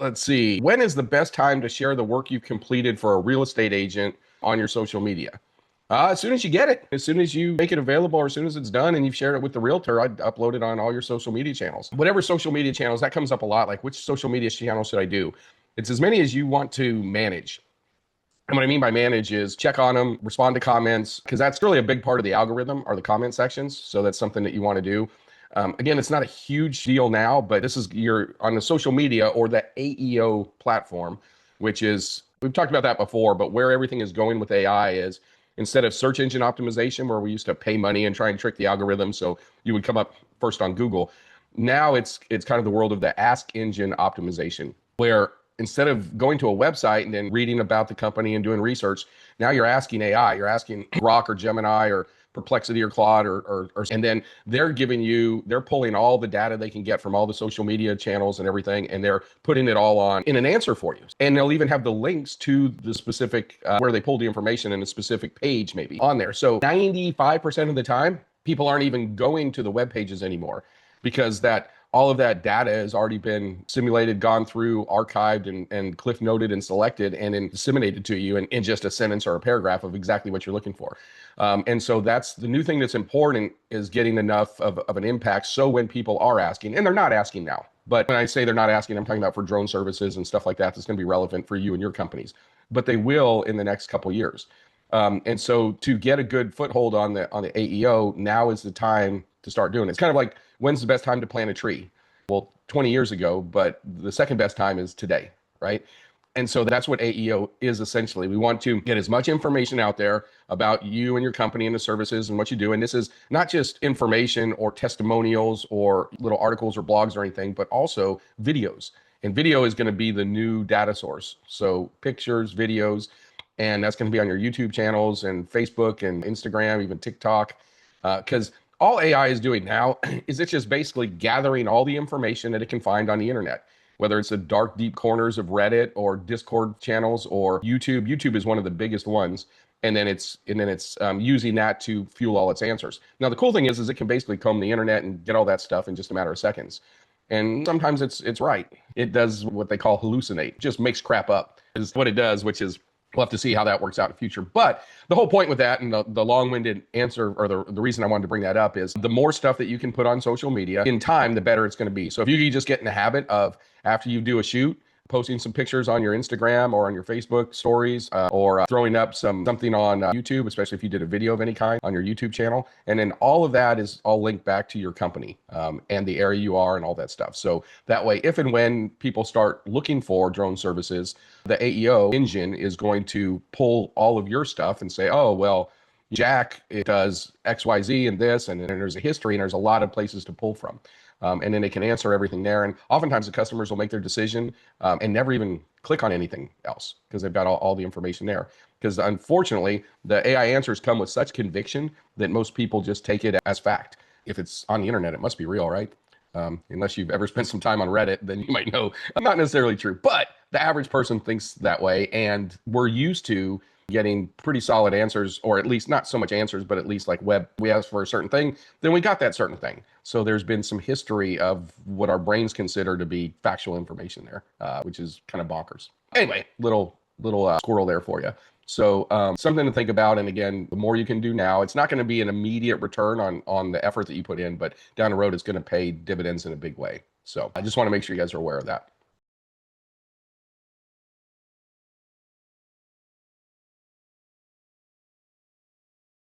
Let's see. When is the best time to share the work you've completed for a real estate agent on your social media? As soon as you get it, as soon as you make it available, or as soon as it's done and you've shared it with the realtor, I'd upload it on all your social media channels. Whatever social media channels, that comes up a lot. Like, which social media channel should I do? It's as many as you want to manage. And what I mean by manage is check on them, respond to comments, because that's really a big part of the algorithm are the comment sections. So that's something that you want to do. Again, it's not a huge deal now, but this is you're on the social media or the AEO platform, which is, we've talked about that before, but where everything is going with AI is instead of search engine optimization, where we used to pay money and try and trick the algorithm so you would come up first on Google. Now it's kind of the world of the ask engine optimization, where instead of going to a website and then reading about the company and doing research, now you're asking AI, you're asking Grok or Gemini or Perplexity or Claude and then they're pulling all the data they can get from all the social media channels and everything, and they're putting it all on in an answer for you. And they'll even have the links to the specific, where they pulled the information in a specific page maybe on there. So 95% of the time, people aren't even going to the web pages anymore because all of that data has already been simulated, gone through, archived, and cliff noted and selected and then disseminated to you in just a sentence or a paragraph of exactly what you're looking for. And so that's the new thing that's important, is getting enough of an impact. So when people are asking, and they're not asking now, but when I say they're not asking, I'm talking about for drone services and stuff like that, that's going to be relevant for you and your companies, but they will in the next couple of years. And so to get a good foothold on the AEO, now is the time to start doing it. It's kind of like, when's the best time to plant a tree? Well, 20 years ago, but the second best time is today, right? And so that's what AEO is essentially. We want to get as much information out there about you and your company and the services and what you do. And this is not just information or testimonials or little articles or blogs or anything, but also videos. And video is going to be the new data source. So pictures, videos, and that's going to be on your YouTube channels and Facebook and Instagram, even TikTok, because all AI is doing now is it's just basically gathering all the information that it can find on the internet, whether it's the dark, deep corners of Reddit or Discord channels or YouTube. YouTube is one of the biggest ones. And then it's using that to fuel all its answers. Now, the cool thing is it can basically comb the internet and get all that stuff in just a matter of seconds. And sometimes it's right. It does what they call hallucinate, just makes crap up is what it does, which is, we'll have to see how that works out in the future. But the whole point with that, and the long-winded answer, or the reason I wanted to bring that up, is the more stuff that you can put on social media in time, the better it's going to be. So if you can just get in the habit of, after you do a shoot, posting some pictures on your Instagram or on your Facebook stories, or throwing up something on YouTube, especially if you did a video of any kind on your YouTube channel. And then all of that is all linked back to your company and the area you are and all that stuff. So that way, if and when people start looking for drone services, the AEO engine is going to pull all of your stuff and say, oh, well, Jack, it does XYZ and this, and then there's a history, and there's a lot of places to pull from. And then they can answer everything there. And oftentimes the customers will make their decision and never even click on anything else because they've got all the information there. Because unfortunately, the AI answers come with such conviction that most people just take it as fact. If it's on the internet, it must be real, right? Unless you've ever spent some time on Reddit, then you might know not necessarily true. But the average person thinks that way. And we're used to getting pretty solid answers, or at least not so much answers, but at least like we asked for a certain thing, then we got that certain thing. So there's been some history of what our brains consider to be factual information there, which is kind of bonkers. Anyway, little squirrel there for you. So something to think about. And again, the more you can do now, it's not going to be an immediate return on the effort that you put in, but down the road, it's going to pay dividends in a big way. So I just want to make sure you guys are aware of that.